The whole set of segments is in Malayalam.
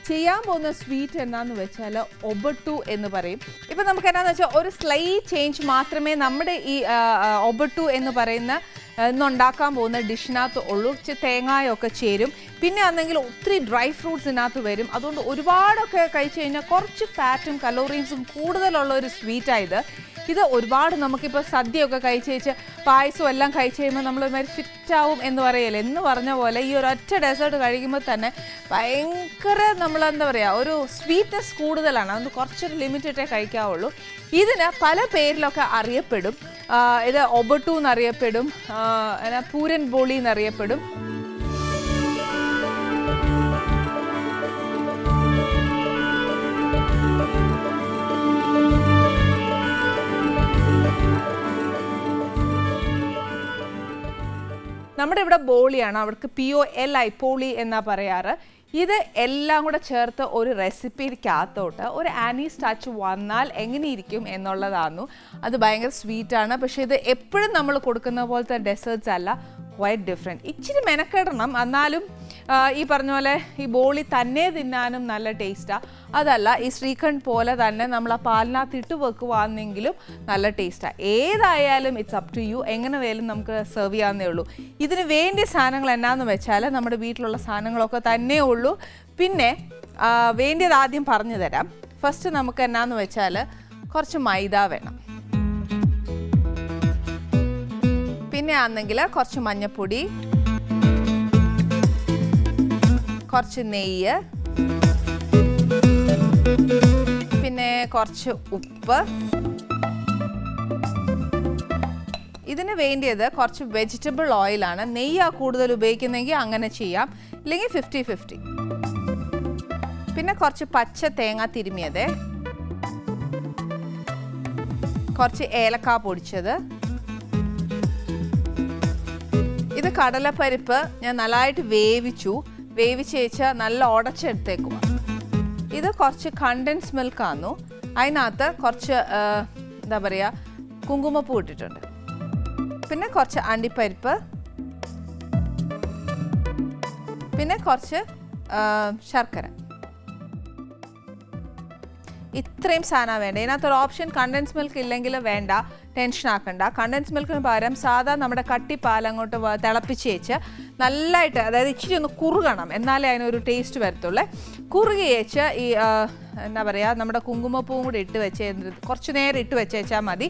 ചെയ്യാൻ പോകുന്ന സ്വീറ്റ് എന്നാന്ന് വെച്ചാൽ ഒബട്ടു എന്ന് പറയും. ഇപ്പം നമുക്ക് എന്നാന്ന് വെച്ചാൽ ഒരു സ്ലൈറ്റ് ചേഞ്ച് മാത്രമേ നമ്മുടെ ഈ ഒബട്ടു എന്ന് പറയുന്ന ഇന്നുണ്ടാക്കാൻ പോകുന്ന ഡിഷിനകത്ത് ഉള്ളൂ. തേങ്ങയൊക്കെ ചേരും, പിന്നെ ആണെങ്കിൽ ഒത്തിരി ഡ്രൈ ഫ്രൂട്ട്സ് ഇതിനകത്ത് വരും. അതുകൊണ്ട് ഒരുപാടൊക്കെ കഴിച്ചു കഴിഞ്ഞാൽ കുറച്ച് ഫാറ്റും കലോറീസും കൂടുതലുള്ള ഒരു സ്വീറ്റായത്. ഇത് ഒരുപാട് നമുക്കിപ്പോൾ സദ്യയൊക്കെ കഴിച്ച് കഴിച്ച് പായസം എല്ലാം കഴിച്ച് കഴിയുമ്പോൾ നമ്മൾ ഒരുമാതിരി ഫിറ്റാവും എന്ന് പറയല്ലേ, എന്ന് പറഞ്ഞ പോലെ ഈ ഒരൊറ്റ ഡെസേർട്ട് കഴിക്കുമ്പോൾ തന്നെ ഭയങ്കര നമ്മളെന്താ പറയുക ഒരു സ്വീറ്റ്നെസ് കൂടുതലാണ്. അതുകൊണ്ട് കുറച്ചൊരു ലിമിറ്റഡേ കഴിക്കാവുള്ളൂ. ഇതിന് പല പേരിലൊക്കെ അറിയപ്പെടും. ഇത് ഒബട്ടു എന്നറിയപ്പെടും, പൂരൻ ബോളി എന്നറിയപ്പെടും. നമ്മുടെ ഇവിടെ ബോളിയാണ്, അവർക്ക് POLI പോളി എന്നാ പറയാറ്. ഇത് എല്ലാം കൂടെ ചേർത്ത് ഒരു റെസിപ്പിക്കകത്തോട്ട് ഒരു ആനീസ് ടച്ച് വന്നാൽ എങ്ങനെയിരിക്കും എന്നുള്ളതായിരുന്നു. അത് ഭയങ്കര സ്വീറ്റാണ്. പക്ഷേ ഇത് എപ്പോഴും നമ്മൾ കൊടുക്കുന്ന പോലത്തെ ഡെസേർട്ട്സ് അല്ല, ക്വൈറ്റ് ഡിഫറെൻറ്റ്. ഇച്ചിരി മെനക്കെടണം, എന്നാലും ഈ പറഞ്ഞ പോലെ ഈ ബോളി തന്നെ തിന്നാനും നല്ല ടേസ്റ്റാണ്. അതല്ല ഈ ശ്രീഖണ്ഡ് പോലെ തന്നെ നമ്മൾ ആ പാലിനകത്ത് ഇട്ട് വെക്കുവാണെങ്കിലും നല്ല ടേസ്റ്റാണ്. ഏതായാലും ഇറ്റ്സ് അപ് ടു യു, എങ്ങനെ വേലും നമുക്ക് സെർവ് ചെയ്യാവുന്നേ ഉള്ളൂ. ഇതിന് വേണ്ടിയ സാധനങ്ങൾ എന്നാന്ന് വെച്ചാൽ നമ്മുടെ വീട്ടിലുള്ള സാധനങ്ങളൊക്കെ തന്നെ ഉള്ളൂ. പിന്നെ വേണ്ടിയത് ആദ്യം പറഞ്ഞു തരാം. ഫസ്റ്റ് നമുക്ക് എന്നാന്ന് വെച്ചാൽ കുറച്ച് മൈദ വേണം, പിന്നെ ആണെങ്കിൽ കുറച്ച് മഞ്ഞൾപ്പൊടി, കുറച്ച് നെയ്യ്, പിന്നെ കുറച്ച് ഉപ്പ്. ഇതിന് വേണ്ടിയത് കുറച്ച് വെജിറ്റബിൾ ഓയിലാണ്. നെയ്യാണ് കൂടുതൽ ഉപയോഗിക്കുന്നതെങ്കിൽ അങ്ങനെ ചെയ്യാം, ഇല്ലെങ്കിൽ 50-50. പിന്നെ കുറച്ച് പച്ച തേങ്ങ തിരുമിയത്, കുറച്ച് ഏലക്ക പൊടിച്ചത്. ഇത് കടലപ്പരിപ്പ് ഞാൻ നല്ലതായിട്ട് വേവിച്ച് വെച്ച് നല്ല ഉടച്ചെടുത്തേക്കുക. ഇത് കുറച്ച് കണ്ടൻസ് മിൽക്കാന്നു, അതിനകത്ത് കുറച്ച് എന്താ പറയുക കുങ്കുമപ്പൂ ഇട്ടിട്ടുണ്ട്. പിന്നെ കുറച്ച് അണ്ടിപ്പരിപ്പ്, പിന്നെ കുറച്ച് ശർക്കര. ഇത്രയും സാധനം വേണ്ട. ഇതിനകത്തൊരു ഓപ്ഷൻ കണ്ടൻസ് മിൽക്ക് ഇല്ലെങ്കിൽ വേണ്ട, ടെൻഷൻ ആക്കണ്ട. കണ്ടൻസ് മിൽക്കിന് പകരം സാധാ നമ്മുടെ കട്ടിപ്പാൽ അങ്ങോട്ട് തിളപ്പിച്ച് വെച്ച് നല്ലതായിട്ട്, അതായത് ഇച്ചിരി ഒന്ന് കുറുകണം, എന്നാലേ അതിനൊരു ടേസ്റ്റ് വരത്തുള്ളൂ. കുറുകി വെച്ച് ഈ എന്താ പറയുക നമ്മുടെ കുങ്കുമപ്പൂവും കൂടി ഇട്ട് വെച്ച് കുറച്ച് നേരം ഇട്ട് വെച്ചാൽ മതി.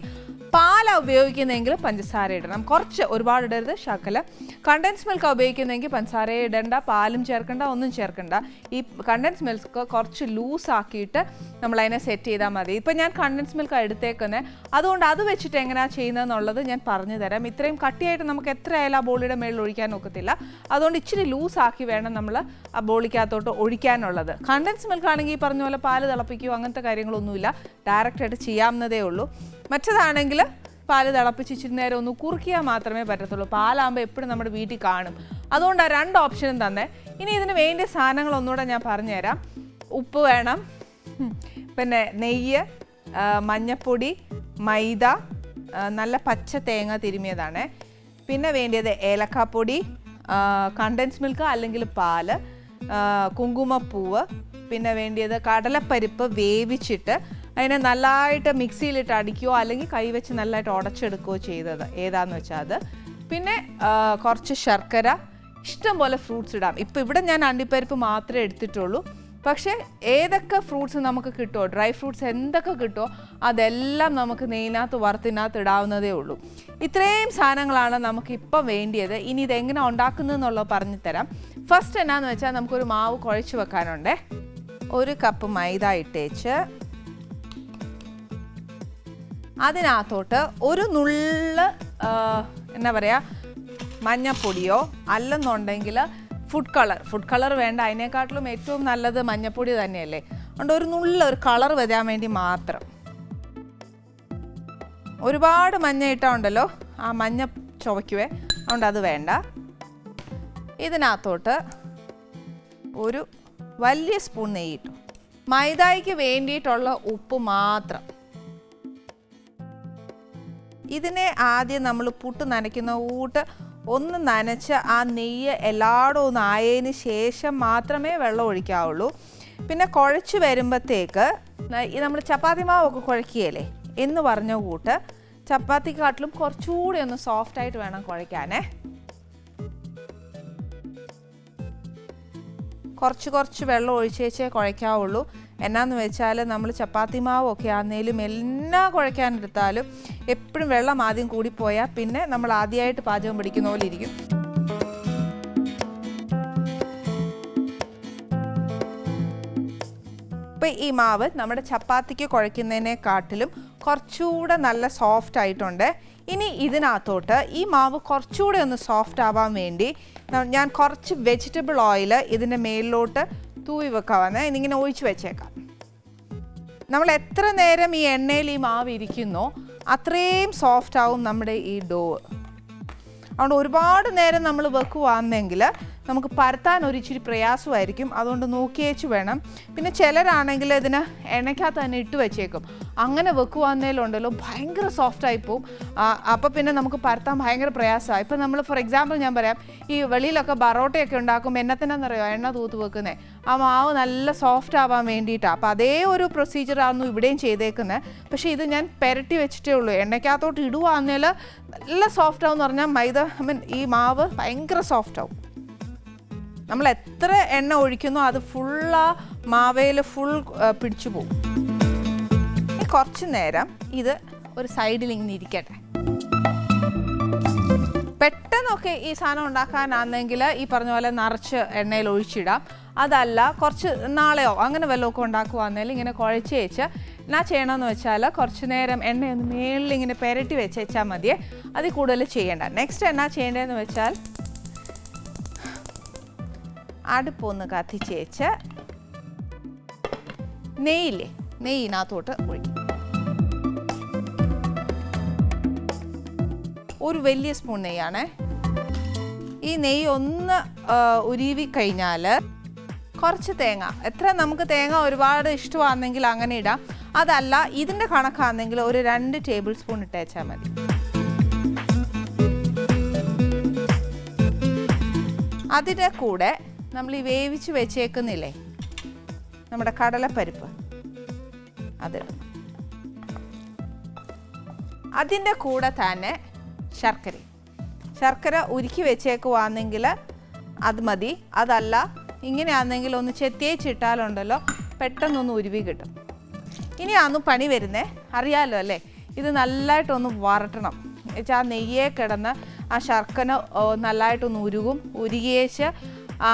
പാലാണ് ഉപയോഗിക്കുന്നതെങ്കിൽ പഞ്ചസാര ഇടണം, കുറച്ച്, ഒരുപാട് ഇടരുത്, ശകലം. കണ്ടൻസ് മിൽക്കാണ് ഉപയോഗിക്കുന്നതെങ്കിൽ പഞ്ചസാര ഇടണ്ട, പാലും ചേർക്കണ്ട, ഒന്നും ചേർക്കണ്ട. ഈ കണ്ടൻസ് മിൽക്ക് കുറച്ച് ലൂസാക്കിയിട്ട് നമ്മളതിനെ സെറ്റ് ചെയ്താൽ മതി. ഇപ്പം ഞാൻ കണ്ടൻസ് മിൽക്കാണ് എടുത്തേക്കുന്നത്, അതുകൊണ്ട് അത് വെച്ചിട്ട് എങ്ങനെയാണ് ചെയ്യുന്നതെന്നുള്ളത് ഞാൻ പറഞ്ഞു തരാം. ഇത്രയും കട്ടിയായിട്ട് നമുക്ക് എത്രയായാലും ആ ബോളിയുടെ മേളിൽ ഒഴിക്കാൻ ഒക്കത്തില്ല. അതുകൊണ്ട് ഇച്ചിരി ലൂസാക്കി വേണം നമ്മൾ ആ ബോളിക്കകത്തോട്ട് ഒഴിക്കാനുള്ളത്. കണ്ടൻസ് മിൽക്ക് ആണെങ്കിൽ ഈ പറഞ്ഞ പോലെ പാല് തിളപ്പിക്കുകയോ അങ്ങനത്തെ കാര്യങ്ങളൊന്നുമില്ല, ഡയറക്റ്റായിട്ട് ചെയ്യാവുന്നതേ ഉള്ളൂ. മറ്റേതാണെങ്കിൽ പാല് തിളപ്പിച്ച് ഇച്ചിരി നേരം ഒന്ന് കുറുക്കിയാൽ മാത്രമേ പറ്റത്തുള്ളൂ. പാലാകുമ്പോൾ എപ്പോഴും നമ്മുടെ വീട്ടിൽ കാണും. അതുകൊണ്ട് ആ രണ്ട് ഓപ്ഷനും തന്നെ. ഇനി ഇതിന് വേണ്ടിയ സാധനങ്ങൾ ഒന്നുകൂടെ ഞാൻ പറഞ്ഞുതരാം. ഉപ്പ് വേണം, പിന്നെ നെയ്യ്, മഞ്ഞൾപ്പൊടി, മൈദ, നല്ല പച്ച തേങ്ങ തിരുമിയതാണ്. പിന്നെ വേണ്ടിയത് ഏലക്കാപ്പൊടി, കണ്ടൻസ് മിൽക്ക് അല്ലെങ്കിൽ പാല്, കുങ്കുമപ്പൂവ്, പിന്നെ വേണ്ടിയത് കടലപ്പരിപ്പ് വേവിച്ചിട്ട് അതിനെ നല്ലതായിട്ട് മിക്സിയിലിട്ട് അടിക്കുകയോ അല്ലെങ്കിൽ കൈവച്ച് നല്ലതായിട്ട് ഉടച്ചെടുക്കുകയോ ചെയ്തത് ഏതാണെന്ന് വെച്ചാൽ അത്. പിന്നെ കുറച്ച് ശർക്കര, ഇഷ്ടം പോലെ ഫ്രൂട്ട്സ് ഇടാം. ഇപ്പോൾ ഇവിടെ ഞാൻ അണ്ടിപ്പരിപ്പ് മാത്രമേ എടുത്തിട്ടുള്ളൂ. പക്ഷേ ഏതൊക്കെ ഫ്രൂട്ട്സ് നമുക്ക് കിട്ടുമോ, ഡ്രൈ ഫ്രൂട്ട്സ് എന്തൊക്കെ കിട്ടുമോ അതെല്ലാം നമുക്ക് നെയ്യിനകത്ത് വറുത്തിനകത്ത് ഇടാവുന്നതേ ഉള്ളൂ. ഇത്രയും സാധനങ്ങളാണ് നമുക്കിപ്പം വേണ്ടിയത്. ഇനി ഇതെങ്ങനെ ഉണ്ടാക്കുന്നതെന്നുള്ളത് പറഞ്ഞു തരാം. ഫസ്റ്റ് എന്നാന്ന് വെച്ചാൽ നമുക്കൊരു മാവ് കുഴച്ച് വെക്കാനുണ്ട്. 1 കപ്പ് മൈദ ഇട്ടേച്ച് അതിനകത്തോട്ട് ഒരു നുള്ള് എന്നാ പറയുക മഞ്ഞപ്പൊടിയോ അല്ലെന്നുണ്ടെങ്കിൽ ഫുഡ് കളർ വേണ്ട, അതിനേക്കാട്ടിലും ഏറ്റവും നല്ലത് മഞ്ഞപ്പൊടി തന്നെയല്ലേ. അതുകൊണ്ട് ഒരു നുള്ള് ഒരു കളർ വരാൻ വേണ്ടി മാത്രം. ഒരുപാട് മഞ്ഞ ഇട്ടാൽ ഉണ്ടല്ലോ ആ മഞ്ഞ ചുവയ്ക്കുവേ, അതുകൊണ്ട് അത് വേണ്ട. ഇതിനകത്തോട്ട് ഒരു വലിയ സ്പൂൺ നെയ്യ് ഇട്ടു. മൈദയ്ക്ക് വേണ്ടിയിട്ടുള്ള ഉപ്പ് മാത്രം. ഇതിനെ ആദ്യം നമ്മൾ പുട്ട് നനയ്ക്കുന്ന കൂട്ട് ഒന്ന് നനച്ച് ആ നെയ്യ് എല്ലായിടും ഒന്ന് ആയതിന് ശേഷം മാത്രമേ വെള്ളം ഒഴിക്കാവുള്ളൂ. പിന്നെ കുഴച്ച് വരുമ്പോഴത്തേക്ക് ഈ നമ്മൾ ചപ്പാത്തി മാവൊക്കെ കുഴക്കുകയല്ലേ എന്ന് പറഞ്ഞ കൂട്ട് ചപ്പാത്തിക്കാട്ടിലും കുറച്ചുകൂടി ഒന്ന് സോഫ്റ്റായിട്ട് വേണം കുഴയ്ക്കാനേ. കുറച്ച് വെള്ളം ഒഴിച്ചേച്ചേ കുഴയ്ക്കാവുള്ളൂ. എന്നാന്ന് വെച്ചാൽ നമ്മൾ ചപ്പാത്തി മാവൊക്കെ ആണെങ്കിലും എല്ലാം കുഴയ്ക്കാനെടുത്താലും എപ്പോഴും വെള്ളം ആദ്യം കൂടിപ്പോയാൽ പിന്നെ നമ്മൾ ആദ്യമായിട്ട് പാചകം പഠിക്കുന്ന പോലെ ഇരിക്കും. ഇപ്പം ഈ മാവ് നമ്മുടെ ചപ്പാത്തിക്ക് കുഴയ്ക്കുന്നതിനെക്കാട്ടിലും കുറച്ചുകൂടെ നല്ല സോഫ്റ്റ് ആയിട്ടുണ്ട്. ഇനി ഇതിനകത്തോട്ട് ഈ മാവ് കുറച്ചുകൂടെ ഒന്ന് സോഫ്റ്റ് ആവാൻ വേണ്ടി ഞാൻ കുറച്ച് വെജിറ്റബിൾ ഓയിൽ ഇതിൻ്റെ മേലിലോട്ട് തൂവി വെക്കാമെന്ന് ഇതിങ്ങനെ ഒഴിച്ച് വെച്ചേക്കാം. നമ്മൾ എത്ര നേരം ഈ എണ്ണയിൽ ഈ മാവ് ഇരിക്കുന്നോ അത്രയും സോഫ്റ്റ് ആവും നമ്മുടെ ഈ ഡോ. അതുകൊണ്ട് ഒരുപാട് നേരം നമ്മൾ വെക്കുവാണെങ്കിൽ നമുക്ക് പരത്താൻ ഒരു ഇച്ചിരി പ്രയാസമായിരിക്കും. അതുകൊണ്ട് നോക്കിയേച്ച് വേണം. പിന്നെ ചിലരാണെങ്കിൽ ഇതിന് എണ്ണയ്ക്കകത്ത് തന്നെ ഇട്ട് വെച്ചേക്കും. അങ്ങനെ വെക്കുവാന്നേലുണ്ടല്ലോ ഭയങ്കര സോഫ്റ്റായി പോവും. അപ്പോൾ പിന്നെ നമുക്ക് പരത്താൻ ഭയങ്കര പ്രയാസമാണ്. ഇപ്പം നമ്മൾ ഫോർ എക്സാമ്പിൾ ഞാൻ പറയാം, ഈ വെളിയിലൊക്കെ ബറോട്ടയൊക്കെ ഉണ്ടാക്കുമ്പോൾ എന്നറിയോ എണ്ണ തൂത്ത് വെക്കുന്നത് ആ മാവ് നല്ല സോഫ്റ്റ് ആവാൻ വേണ്ടിയിട്ടാണ്. അപ്പോൾ അതേ ഒരു പ്രൊസീജിയറായിരുന്നു ഇവിടെയും ചെയ്തേക്കുന്നത്. പക്ഷേ ഇത് ഞാൻ പെരട്ടി വെച്ചിട്ടേ ഉള്ളൂ. എണ്ണയ്ക്കകത്തോട്ട് ഇടുവാന്നേൽ നല്ല സോഫ്റ്റ് ആവും എന്ന് പറഞ്ഞാൽ ഈ മാവ് ഭയങ്കര സോഫ്റ്റ് ആവും. നമ്മൾ എത്ര എണ്ണ ഒഴിക്കുന്നോ അത് ഫുള്ളാ മാവയിൽ ഫുൾ പിടിച്ചു പോകും. കുറച്ച് നേരം ഇത് ഒരു സൈഡിൽ ഇങ്ങനെ ഇരിക്കട്ടെ. പെട്ടെന്നൊക്കെ ഈ സാധനം ഉണ്ടാക്കാനാണെങ്കിൽ ഈ പറഞ്ഞ പോലെ നിറച്ച് എണ്ണയിൽ ഒഴിച്ചിടാം. അതല്ല കുറച്ച് നാളെയോ അങ്ങനെ വല്ലതൊക്കെ ഉണ്ടാക്കുവാന്നേലും ഇങ്ങനെ കുഴച്ച് വെച്ച് എന്നാ ചെയ്യണമെന്ന് വെച്ചാൽ കുറച്ച് നേരം എണ്ണയൊന്ന് മേളിൽ ഇങ്ങനെ പെരട്ടി വെച്ചാൽ മതിയേ. അതിൽ കൂടുതൽ ചെയ്യേണ്ട. നെക്സ്റ്റ് എന്നാ ചെയ്യേണ്ടതെന്ന് വെച്ചാൽ അടുപ്പൊന്ന് കത്തിച്ചേച്ച് നെയ്യിനകത്തോട്ട് ഒഴിക്കും. ഒരു വലിയ സ്പൂൺ നെയ്യാണേ. ഈ നെയ്യ് ഒന്ന് ഉരുവി കഴിഞ്ഞാൽ കുറച്ച് തേങ്ങ, എത്ര നമുക്ക് തേങ്ങ ഒരുപാട് ഇഷ്ടമാണെങ്കിൽ അങ്ങനെ ഇടാം. അതല്ല ഇതിൻ്റെ കണക്കാണെങ്കിൽ ഒരു 2 ടേബിൾ സ്പൂൺ ഇട്ടേച്ചാൽ മതി. അതിൻ്റെ കൂടെ നമ്മൾ ഈ വേവിച്ച് വെച്ചേക്കുന്നില്ലേ നമ്മുടെ കടലപ്പരിപ്പ്, അതിടും. അതിൻ്റെ കൂടെ തന്നെ ശർക്കര ഉരുക്കി വെച്ചേക്കുവാണെങ്കിൽ അത് മതി. അതല്ല ഇങ്ങനെയാണെങ്കിൽ ഒന്ന് ചെത്തിയേച്ചിട്ടാലുണ്ടല്ലോ പെട്ടെന്നൊന്ന് ഉരുവി കിട്ടും. ഇനിയാന്ന് പണി വരുന്നേ, അറിയാമല്ലോ അല്ലേ? ഇത് നല്ലതായിട്ടൊന്ന് വരട്ടണം. എന്നുവെച്ചാൽ ആ നെയ്യേ കിടന്ന് ആ ശർക്കര നല്ലതായിട്ടൊന്ന് ഉരുകിയേച്ച് ആ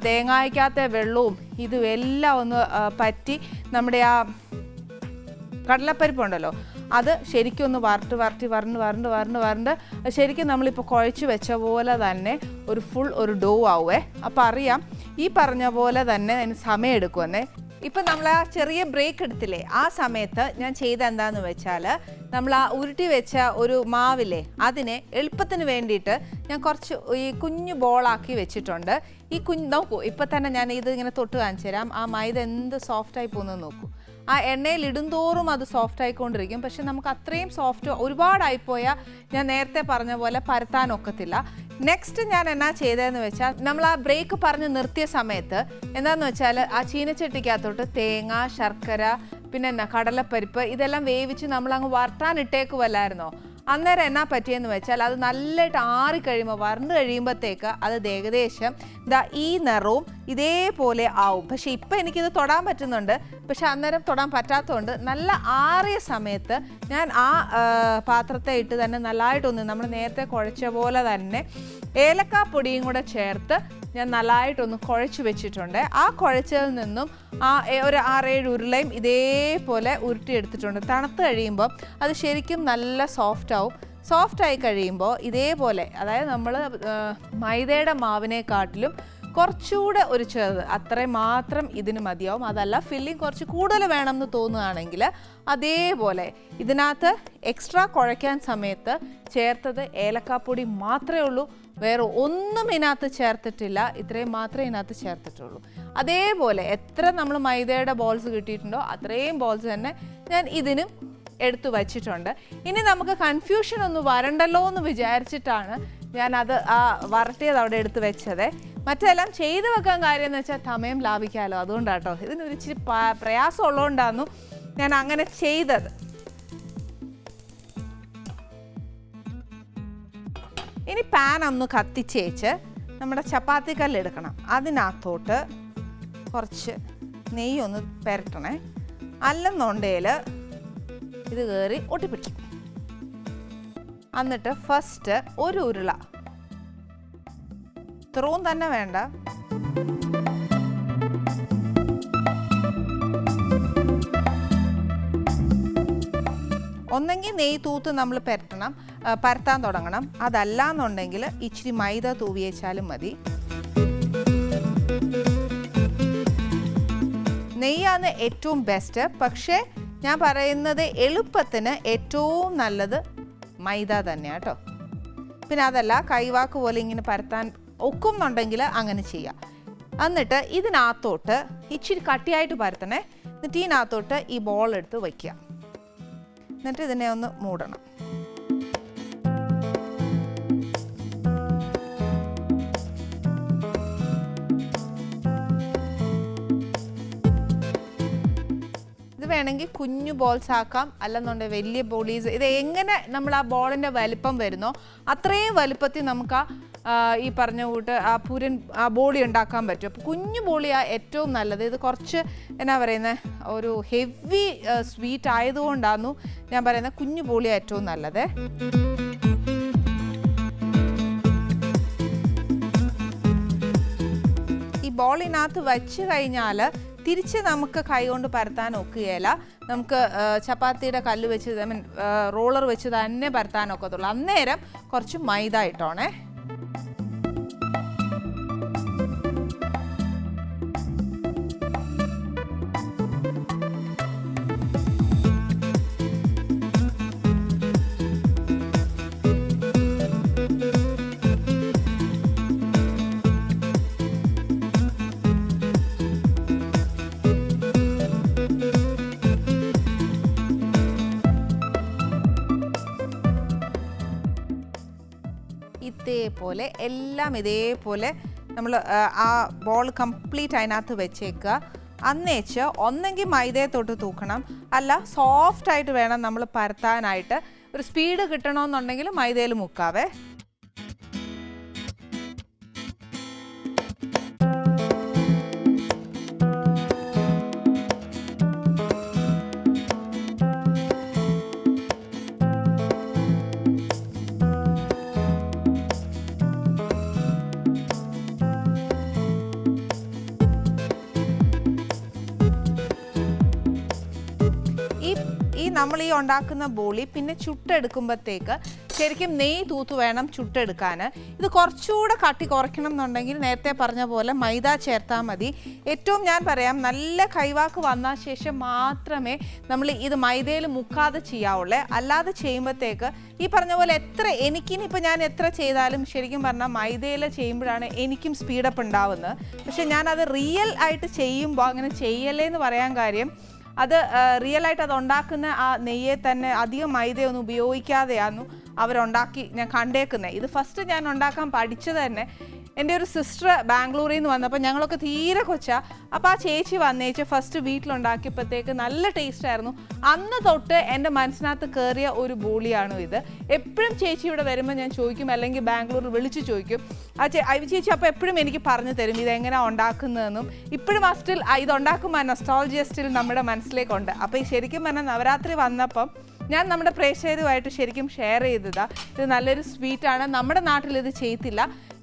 തേങ്ങായ്ക്കകത്തെ വെള്ളവും ഇതും എല്ലാം ഒന്ന് പറ്റി നമ്മുടെ ആ കടലപ്പരിപ്പുണ്ടല്ലോ അത് ശരിക്കും ഒന്ന് വരണ്ട് ശരിക്കും നമ്മളിപ്പോൾ കുഴച്ച് വെച്ച പോലെ തന്നെ ഒരു ഡോ ആവുമേ. അപ്പോൾ അറിയാം ഈ പറഞ്ഞ പോലെ തന്നെ അതിന് സമയം എടുക്കുമെന്നേ. ഇപ്പം നമ്മൾ ആ ചെറിയ ബ്രേക്ക് എടുത്തില്ലേ, ആ സമയത്ത് ഞാൻ ചെയ്ത എന്താണെന്ന് വെച്ചാൽ നമ്മൾ ആ ഉരുട്ടി വെച്ച ഒരു മാവില്ലേ അതിനെ എളുപ്പത്തിന് വേണ്ടിയിട്ട് ഞാൻ കുറച്ച് ഈ കുഞ്ഞു ബോളാക്കി വെച്ചിട്ടുണ്ട്. ഈ നോക്കൂ, ഇപ്പം തന്നെ ഞാൻ ഇത് ഇങ്ങനെ തൊട്ട് കാണിച്ചു തരാം. ആ മൈദ എന്ത് സോഫ്റ്റായി പോകുന്നത് നോക്കൂ. ആ എണ്ണയിൽ ഇടുന്തോറും അത് സോഫ്റ്റ് ആയിക്കൊണ്ടിരിക്കും. പക്ഷെ നമുക്ക് അത്രയും സോഫ്റ്റ് ഒരുപാടായിപ്പോയാൽ ഞാൻ നേരത്തെ പറഞ്ഞ പോലെ പരത്താനൊക്കത്തില്ല. നെക്സ്റ്റ് ഞാൻ എന്നാ ചെയ്തതെന്ന് വെച്ചാൽ നമ്മൾ ആ ബ്രേക്ക് പറഞ്ഞ് നിർത്തിയ സമയത്ത് എന്താണെന്ന് വെച്ചാൽ ആ ചീനച്ചട്ടിക്കകത്തോട്ട് തേങ്ങ, ശർക്കര, പിന്നെ എന്നാ കടലപ്പരിപ്പ് ഇതെല്ലാം വേവിച്ച് നമ്മളങ്ങ് വരട്ടാനിട്ടേക്കുമല്ലായിരുന്നോ. അന്നേരം എന്നാ പറ്റിയെന്ന് വെച്ചാൽ അത് നല്ലതായിട്ട് ആറിക്കഴിയുമ്പോൾ വരണ്ട് കഴിയുമ്പോഴത്തേക്ക് അത് ഏകദേശം ഈ നിറവും ഇതേപോലെ ആവും. പക്ഷെ ഇപ്പം എനിക്കിത് തൊടാൻ പറ്റുന്നുണ്ട്, പക്ഷെ അന്നേരം തൊടാൻ പറ്റാത്തതുകൊണ്ട് നല്ല ആറിയ സമയത്ത് ഞാൻ ആ പാത്രത്തെ ഇട്ട് തന്നെ നല്ലതായിട്ടൊന്ന് നമ്മൾ നേരത്തെ കുഴച്ച പോലെ തന്നെ ഏലക്കാപ്പൊടിയും കൂടെ ചേർത്ത് ഞാൻ നല്ലതായിട്ടൊന്ന് കുഴച്ച് വെച്ചിട്ടുണ്ട്. ആ കുഴച്ചതിൽ നിന്നും ഒരു 6-7 ഉരുളയും ഇതേപോലെ ഉരുട്ടിയെടുത്തിട്ടുണ്ട്. തണുത്ത് കഴിയുമ്പോൾ അത് ശരിക്കും നല്ല സോഫ്റ്റ് ആവും. സോഫ്റ്റായി കഴിയുമ്പോൾ ഇതേപോലെ, അതായത് നമ്മൾ മൈദയുടെ മാവിനെക്കാട്ടിലും കുറച്ചുകൂടെ ഒരു ചെറുത് അത്രയും മാത്രം ഇതിന് മതിയാവും. അതല്ല ഫില്ലിങ് കുറച്ച് കൂടുതൽ വേണമെന്ന് തോന്നുകയാണെങ്കിൽ അതേപോലെ ഇതിനകത്ത് എക്സ്ട്രാ കുഴയ്ക്കാൻ സമയത്ത് ചേർത്തത് ഏലക്കാപ്പൊടി മാത്രമേ ഉള്ളൂ, വേറെ ഒന്നും ഇതിനകത്ത് ചേർത്തിട്ടില്ല. ഇത്രയും മാത്രമേ ഇതിനകത്ത് ചേർത്തിട്ടുള്ളൂ. അതേപോലെ എത്ര നമ്മൾ മൈദയുടെ ബോൾസ് കിട്ടിയിട്ടുണ്ടോ അത്രയും ബോൾസ് തന്നെ ഞാൻ ഇതിനും എടുത്തു വച്ചിട്ടുണ്ട്. ഇനി നമുക്ക് കൺഫ്യൂഷൻ ഒന്ന് വരണ്ടല്ലോ എന്ന് വിചാരിച്ചിട്ടാണ് ഞാനത് ആ വരട്ടിയത് അവിടെ എടുത്ത് വെച്ചത്. മറ്റെല്ലാം ചെയ്ത് വെക്കാൻ കാര്യം എന്ന് വെച്ചാൽ സമയം ലാഭിക്കാമല്ലോ, അതുകൊണ്ടാട്ടോ. ഇതിനൊരു ഇച്ചിരി പ്രയാസം ഉള്ളതുകൊണ്ടായിരുന്നു ഞാൻ അങ്ങനെ ചെയ്തത്. ഇനി പാൻ ഒന്ന് കത്തിച്ചേച്ച് നമ്മുടെ ചപ്പാത്തി കല്ലെടുക്കണം. അതിനകത്തോട്ട് കുറച്ച് നെയ്യൊന്ന് പുരട്ടണേ, അല്ലെന്നുണ്ടെങ്കിൽ ഇത് കയറി ഒട്ടിപ്പിടിക്കും. എന്നിട്ട് ഫസ്റ്റ് ഒരു ഉരുള, ഇത്രയും തന്നെ വേണ്ട, ഒന്നെങ്കിൽ നെയ്യ് തൂത്ത് നമ്മൾ പരത്താൻ തുടങ്ങണം. അതല്ലാന്നുണ്ടെങ്കിൽ ഇച്ചിരി മൈദ തൂവി വെച്ചാലും മതി. നെയ്യാണ് ഏറ്റവും ബെസ്റ്റ്. പക്ഷേ ഞാൻ പറയുന്നത് എളുപ്പത്തിന് ഏറ്റവും നല്ലത് മൈദ തന്നെയാണ് കേട്ടോ. പിന്നെ അതല്ല കൈവാക്ക് പോലെ ഇങ്ങനെ പരത്താൻ ഒക്കുന്നുണ്ടെങ്കിൽ അങ്ങനെ ചെയ്യാം. എന്നിട്ട് ഇതിനകത്തോട്ട് ഇച്ചിരി കട്ടിയായിട്ട് പരത്തണേ. എന്നിട്ട് ഇതിനകത്തോട്ട് ഈ ബോൾ എടുത്ത് വയ്ക്കുക. എന്നിട്ട് ഇതിനെ ഒന്ന് മൂടണം. ഇത് വേണമെങ്കിൽ കുഞ്ഞു ബോൾസ് ആക്കാം, അല്ലെന്നുണ്ടെങ്കിൽ വലിയ ബോളീസ്. ഇത് എങ്ങനെ നമ്മൾ ആ ബോളിൻ്റെ വലിപ്പം വരുന്നോ അത്രയും വലിപ്പത്തിൽ നമുക്ക് ഈ പറഞ്ഞ കൂട്ട് ആ ബോളി ഉണ്ടാക്കാൻ പറ്റും. അപ്പോൾ കുഞ്ഞു ബോളിയാണ് ഏറ്റവും നല്ലത്. ഇത് കുറച്ച് എന്നാ പറയുന്നത് ഒരു ഹെവി സ്വീറ്റ് ആയതുകൊണ്ടാണ് ഞാൻ പറയുന്നത് കുഞ്ഞു ബോളിയാണ് ഏറ്റവും നല്ലത്. ഈ ബോളിനകത്ത് വെച്ച് കഴിഞ്ഞാൽ തിരിച്ച് നമുക്ക് കൈ കൊണ്ട് പരത്താൻ ഒക്കുകയില്ല. നമുക്ക് ചപ്പാത്തിയുടെ കല്ല് വെച്ച് റോളർ വെച്ച് തന്നെ പരത്താൻ ഒക്കത്തുള്ളൂ. അന്നേരം കുറച്ച് മൈദ ഇട്ടോണേ. ഇതേപോലെ എല്ലാം ഇതേപോലെ നമ്മൾ ആ ബോൾ കംപ്ലീറ്റ് അതിനകത്ത് വെച്ചേക്കുക. അന്നേച്ച് ഒന്നെങ്കിൽ മൈദയെ തൊട്ട് തൂക്കണം, അല്ല സോഫ്റ്റായിട്ട് വേണം നമ്മൾ പരത്താനായിട്ട്. ഒരു സ്പീഡ് കിട്ടണമെന്നുണ്ടെങ്കിൽ മൈദയിൽ മുക്കാവേ. നമ്മൾ ഈ ഉണ്ടാക്കുന്ന ബോളി പിന്നെ ചുട്ടെടുക്കുമ്പോഴത്തേക്ക് ശരിക്കും നെയ്യ് തൂത്ത് വേണം ചുട്ടെടുക്കാൻ. ഇത് കുറച്ചുകൂടെ കട്ടി കുറയ്ക്കണം എന്നുണ്ടെങ്കിൽ നേരത്തെ പറഞ്ഞ പോലെ മൈദ ചേർത്താൽ മതി. ഏറ്റവും ഞാൻ പറയാം, നല്ല കൈവാക്ക് വന്ന ശേഷം മാത്രമേ നമ്മൾ ഇത് മൈദയിൽ മുക്കാതെ ചെയ്യാവുള്ളൂ. അല്ലാതെ ചെയ്യുമ്പോഴത്തേക്ക് ഈ പറഞ്ഞ പോലെ എനിക്കിനിപ്പോൾ ഞാൻ എത്ര ചെയ്താലും ശരിക്കും പറഞ്ഞാൽ മൈദയിൽ ചെയ്യുമ്പോഴാണ് എനിക്കും സ്പീഡപ്പ് ഉണ്ടാവുന്നത്. പക്ഷെ ഞാനത് റിയൽ ആയിട്ട് ചെയ്യുമ്പോൾ അങ്ങനെ ചെയ്യല്ലേ എന്ന് പറയാൻ കാര്യം, അത് റിയലായിട്ട് അത് ഉണ്ടാക്കുന്ന ആ നെയ്യെ തന്നെ അധികം മൈദയൊന്നും ഉപയോഗിക്കാതെയാണ് അവരുണ്ടാക്കി ഞാൻ കണ്ടേക്കുന്നത്. ഇത് ഫസ്റ്റ് ഞാൻ ഉണ്ടാക്കാൻ പഠിച്ചത് തന്നെ എൻ്റെ ഒരു സിസ്റ്റർ ബാംഗ്ലൂരിൽ നിന്ന് വന്നപ്പോൾ ഞങ്ങളൊക്കെ തീരെ കൊച്ചാ. അപ്പോൾ ആ ചേച്ചി വന്നേച്ച് ഫസ്റ്റ് വീട്ടിലുണ്ടാക്കിയപ്പോഴത്തേക്ക് നല്ല ടേസ്റ്റ് ആയിരുന്നു. അന്ന് തൊട്ട് എൻ്റെ മനസ്സിനകത്ത് കയറിയ ഒരു ബോളിയാണ് ഇത്. എപ്പോഴും ചേച്ചി ഇവിടെ വരുമ്പോൾ ഞാൻ ചോദിക്കും, അല്ലെങ്കിൽ ബാംഗ്ലൂരിൽ വിളിച്ച് ചോദിക്കും. ഐവി ചേച്ചി അപ്പോൾ എപ്പോഴും എനിക്ക് പറഞ്ഞു തരും ഇതെങ്ങനെയാണ് ഉണ്ടാക്കുന്നതെന്നും. ഇപ്പോഴും ആ സ്റ്റിൽ ഇതുണ്ടാക്കുമ്പോൾ നൊസ്റ്റാൾജിയ സ്റ്റിൽ നമ്മുടെ മനസ്സിലേക്കുണ്ട്. അപ്പോൾ ഈ ശരിക്കും പറഞ്ഞാൽ നവരാത്രി വന്നപ്പം ഞാൻ നമ്മുടെ പ്രേക്ഷകരുമായിട്ട് ശരിക്കും ഷെയർ ചെയ്തതാണ്. ഇത് നല്ലൊരു സ്വീറ്റാണ്. നമ്മുടെ നാട്ടിൽ ഇത് ചെയ്യത്തില്ല.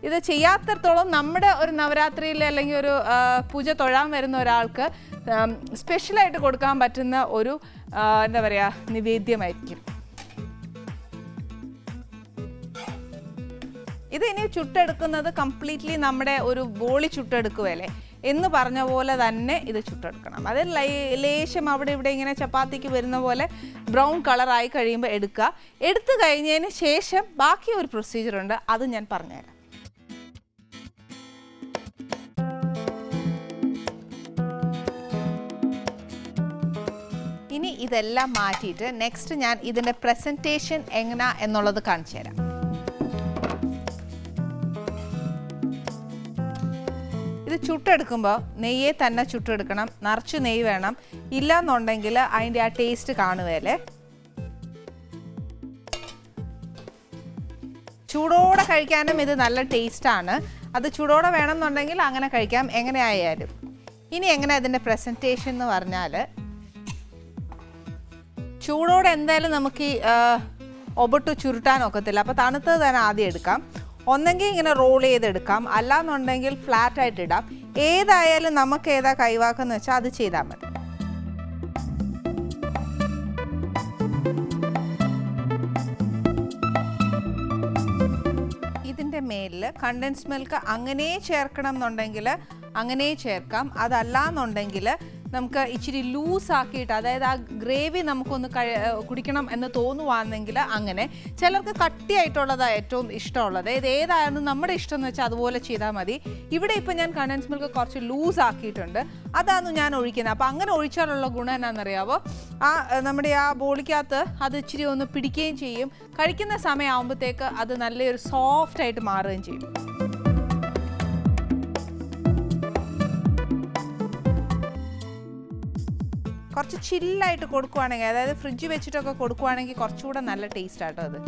ഇത് ചെയ്യാത്തടത്തോളം നമ്മുടെ ഒരു നവരാത്രിയിൽ അല്ലെങ്കിൽ ഒരു പൂജ തൊഴാൻ വരുന്ന ഒരാൾക്ക് സ്പെഷ്യലായിട്ട് കൊടുക്കാൻ പറ്റുന്ന ഒരു എന്താ പറയുക നിവേദ്യമായിരിക്കും. ഇത് ഇനി ചുട്ടെടുക്കുന്നത് കംപ്ലീറ്റ്ലി നമ്മുടെ ഒരു ബോളി ചുട്ടെടുക്കുകയല്ലേ എന്ന് പറഞ്ഞ പോലെ തന്നെ ഇത് ചുട്ടെടുക്കണം. അത് ലേശം അവിടെ ഇവിടെ ഇങ്ങനെ ചപ്പാത്തിക്ക് വരുന്ന പോലെ ബ്രൗൺ കളറായി കഴിയുമ്പോൾ എടുക്കുക. എടുത്തു കഴിഞ്ഞതിന് ശേഷം ബാക്കി ഒരു പ്രൊസീജിയറുണ്ട്, അത് ഞാൻ പറഞ്ഞുതരാം. ഇനി ഇതെല്ലാം മാറ്റിയിട്ട് നെക്സ്റ്റ് ഞാൻ ഇതിൻ്റെ പ്രസൻറ്റേഷൻ എങ്ങനെ എന്നുള്ളത് കാണിച്ചു തരാം. ചുട്ടെടുക്കുമ്പോൾ നെയ്യെ തന്നെ ചുട്ടെടുക്കണം, നിറച്ച് നെയ്യ് വേണം, ഇല്ലയെന്നുണ്ടെങ്കിൽ അതിൻ്റെ ആ ടേസ്റ്റ് കാണുകയല്ലേ. ചൂടോടെ കഴിക്കാനും ഇത് നല്ല ടേസ്റ്റാണ്. അത് ചൂടോടെ വേണമെന്നുണ്ടെങ്കിൽ അങ്ങനെ കഴിക്കാം, എങ്ങനെ ആയാലും. ഇനി എങ്ങനെ അതിൻ്റെ പ്രസൻറ്റേഷൻ എന്ന് പറഞ്ഞാൽ, ചൂടോടെ എന്തായാലും നമുക്ക് ഈ ഒബട്ട് ചുരുട്ടാൻ ഒക്കത്തില്ല. അപ്പോൾ തണുത്തത് തന്നെ ആദ്യം എടുക്കാം. ഒന്നെങ്കിൽ ഇങ്ങനെ റോൾ ചെയ്തെടുക്കാം, അല്ലാന്നുണ്ടെങ്കിൽ ഫ്ലാറ്റായിട്ട് ഇടാം. ഏതായാലും നമുക്ക് ഏതാ കൈവാക്കെന്ന് വെച്ചാൽ അത് ചെയ്താൽ മതി. ഇതിൻ്റെ മേലിൽ കണ്ടൻസ് മിൽക്ക് അങ്ങനെ ചേർക്കണം എന്നുണ്ടെങ്കിൽ അങ്ങനെ ചേർക്കാം. അതല്ലാന്നുണ്ടെങ്കിൽ നമുക്ക് ഇച്ചിരി ലൂസാക്കിയിട്ട്, അതായത് ആ ഗ്രേവി നമുക്കൊന്ന് കുടിക്കണം എന്ന് തോന്നുവാണെങ്കിൽ അങ്ങനെ. ചിലർക്ക് കട്ടിയായിട്ടുള്ളതാണ് ഏറ്റവും ഇഷ്ടമുള്ളത്. ഇത് ഏതായാലും നമ്മുടെ ഇഷ്ടം എന്ന് വെച്ചാൽ അതുപോലെ ചെയ്താൽ മതി. ഇവിടെ ഇപ്പോൾ ഞാൻ കണ്ടൻസ് മിൽക്ക് കുറച്ച് ലൂസാക്കിയിട്ടുണ്ട്, അതാണ് ഞാൻ ഒഴിക്കുന്നത്. അപ്പോൾ അങ്ങനെ ഒഴിച്ചാലുള്ള ഗുണം എന്നാണെന്നറിയാമോ, നമ്മുടെ ആ ബോളിക്കകത്ത് അത് ഇച്ചിരി ഒന്ന് പിടിക്കുകയും ചെയ്യും. കഴിക്കുന്ന സമയമാകുമ്പോഴത്തേക്ക് അത് നല്ലൊരു സോഫ്റ്റായിട്ട് മാറുകയും ചെയ്യും. കുറച്ച് ചില്ലായിട്ട് കൊടുക്കുവാണെങ്കിൽ, അതായത് ഫ്രിഡ്ജ് വെച്ചിട്ടൊക്കെ കൊടുക്കുവാണെങ്കിൽ കുറച്ചുകൂടെ നല്ല ടേസ്റ്റ് ആട്ടോ അത്.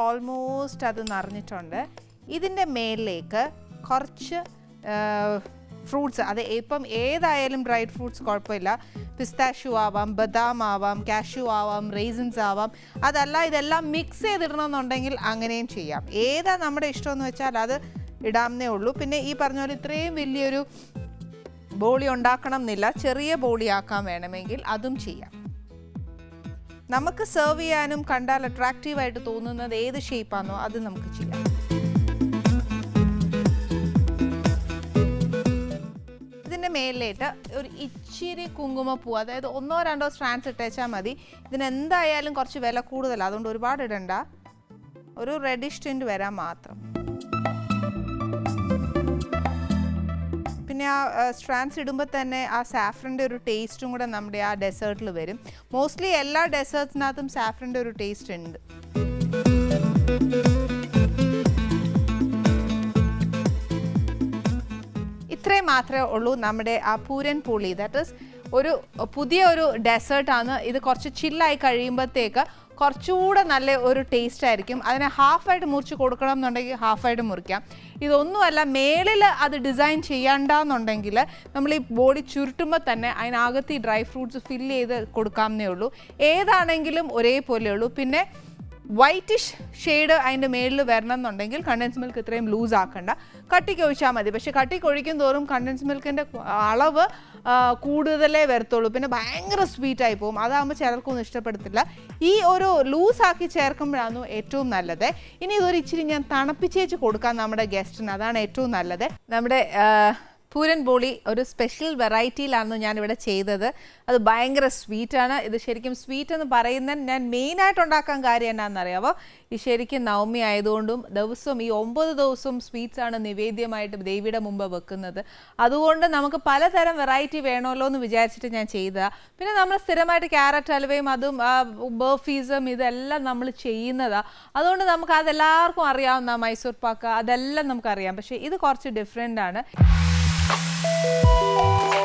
ഓൾമോസ്റ്റ് അത് നിറഞ്ഞിട്ടുണ്ട്. ഇതിൻ്റെ മേലിലേക്ക് കുറച്ച് ഫ്രൂട്ട്സ്, അത് ഇപ്പം ഏതായാലും ഡ്രൈഡ് ഫ്രൂട്ട്സ് കുഴപ്പമില്ല. പിസ്താഷ്യൂ ആവാം, ബദാം ആവാം, കാഷ്യൂ ആവാം, റേസിൻസ് ആവാം. അതല്ല ഇതെല്ലാം മിക്സ് ചെയ്തിടണമെന്നുണ്ടെങ്കിൽ അങ്ങനെയും ചെയ്യാം. ഏതാ നമ്മുടെ ഇഷ്ടമെന്ന് വെച്ചാൽ അത് ഇടാമെന്നേ ഉള്ളൂ. പിന്നെ ഈ പറഞ്ഞ പോലെ ഇത്രയും വലിയൊരു ബോളി ഉണ്ടാക്കണം എന്നില്ല, ചെറിയ ബോളി ആക്കാൻ വേണമെങ്കിൽ അതും ചെയ്യാം. നമുക്ക് സെർവ് ചെയ്യാനും കണ്ടാൽ അട്രാക്റ്റീവായിട്ട് തോന്നുന്നത് ഏത് ഷേപ്പാണോ അത് നമുക്ക് ചെയ്യാം. ഇതിൻ്റെ മേലിലേട്ട് ഒരു ഇച്ചിരി കുങ്കുമപ്പൂ, അതായത് 1-2 സ്ട്രാൻഡ്സ് ഇട്ടേച്ചാൽ മതി. ഇതിനെന്തായാലും കുറച്ച് വില കൂടുതലാണ്, അതുകൊണ്ട് ഒരുപാട് ഇടണ്ട. ഒരു റെഡിഷ് ടിൻറ്റ് വരാൻ മാത്രം. പിന്നെ ആ സ്ട്രാൻഡ്സ് ഇടുമ്പോൾ തന്നെ ആ സാഫ്രൻ്റെ ഒരു ടേസ്റ്റും കൂടെ നമ്മുടെ ആ ഡെസേർട്ടിൽ വരും. മോസ്റ്റ്ലി എല്ലാ ഡെസേർട്ട്സിനകത്തും സാഫ്രൻ്റെ ഒരു ടേസ്റ്റ് ഉണ്ട്. ഇത്രയും മാത്രമേ ഉള്ളൂ നമ്മുടെ ആ പൂരൻ പോളി. ദാറ്റ് ഈസ് ഒരു പുതിയ ഒരു ഡെസേർട്ടാണ് ഇത്. കുറച്ച് ചില്ലായി കഴിയുമ്പോഴത്തേക്ക് കുറച്ചുകൂടെ നല്ല ഒരു ടേസ്റ്റ് ആയിരിക്കും. അതിനെ ഹാഫായിട്ട് മുറിച്ച് കൊടുക്കണം എന്നുണ്ടെങ്കിൽ ഹാഫായിട്ട് മുറിക്കാം. ഇതൊന്നുമല്ല, മേളിൽ അത് ഡിസൈൻ ചെയ്യണ്ടെന്നുണ്ടെങ്കിൽ നമ്മൾ ഈ ബോഡി ചുരുട്ടുമ്പോൾ തന്നെ അതിനകത്ത് ഈ ഡ്രൈ ഫ്രൂട്ട്സ് ഫില്ല് ചെയ്ത് കൊടുക്കാമെന്നേ ഉള്ളൂ. ഏതാണെങ്കിലും ഒരേപോലെ ഉള്ളൂ. പിന്നെ വൈറ്റിഷ് ഷെയ്ഡ് അതിൻ്റെ മേളിൽ വരണം എന്നുണ്ടെങ്കിൽ കണ്ടൻസ് മിൽക്ക് ഇത്രയും ലൂസ് ആക്കണ്ട, കട്ടിക്ക് ഒഴിച്ചാൽ മതി. പക്ഷേ കട്ടിക്ക് ഒഴിക്കും തോറും കണ്ടൻസ് മിൽക്കിൻ്റെ അളവ് കൂടുതലേ വരത്തുള്ളൂ. പിന്നെ ഭയങ്കര സ്വീറ്റായി പോകും. അതാകുമ്പോൾ ചിലർക്കൊന്നും ഇഷ്ടപ്പെടത്തില്ല. ഈ ഒരു ലൂസാക്കി ചേർക്കുമ്പോഴാണ് ഏറ്റവും നല്ലത്. ഇനി ഇതൊരു ഇച്ചിരി ഞാൻ തണുപ്പിച്ചേച്ച് കൊടുക്കാം നമ്മുടെ ഗസ്റ്റിന്, അതാണ് ഏറ്റവും നല്ലത്. നമ്മുടെ പൂരൻ ബോളി ഒരു സ്പെഷ്യൽ വെറൈറ്റിയിലാണ് ഞാനിവിടെ ചെയ്തത്. അത് ഭയങ്കര സ്വീറ്റാണ്. ഇത് ശരിക്കും സ്വീറ്റ് എന്ന് പറയുന്നത് ഞാൻ മെയിനായിട്ട് ഉണ്ടാക്കാൻ കാര്യം എന്നാണെന്നറിയാമോ, ഈ ശരിക്കും നവമി ആയതുകൊണ്ടും ദിവസവും ഈ 9 ദിവസവും സ്വീറ്റ്സാണ് നിവേദ്യമായിട്ട് ദേവിയുടെ മുമ്പ് വെക്കുന്നത്. അതുകൊണ്ട് നമുക്ക് പലതരം വെറൈറ്റി വേണമല്ലോ എന്ന് വിചാരിച്ചിട്ട് ഞാൻ ചെയ്തതാണ്. പിന്നെ നമ്മൾ സ്ഥിരമായിട്ട് ക്യാരറ്റ് ഹൽവയും അതും ബർഫീസും ഇതെല്ലാം നമ്മൾ ചെയ്യുന്നതാണ്. അതുകൊണ്ട് നമുക്ക് അതെല്ലാവർക്കും അറിയാവുന്ന മൈസൂർ പാക്ക് അതെല്ലാം നമുക്കറിയാം. പക്ഷേ ഇത് കുറച്ച് ഡിഫറെൻ്റ് ആണ്.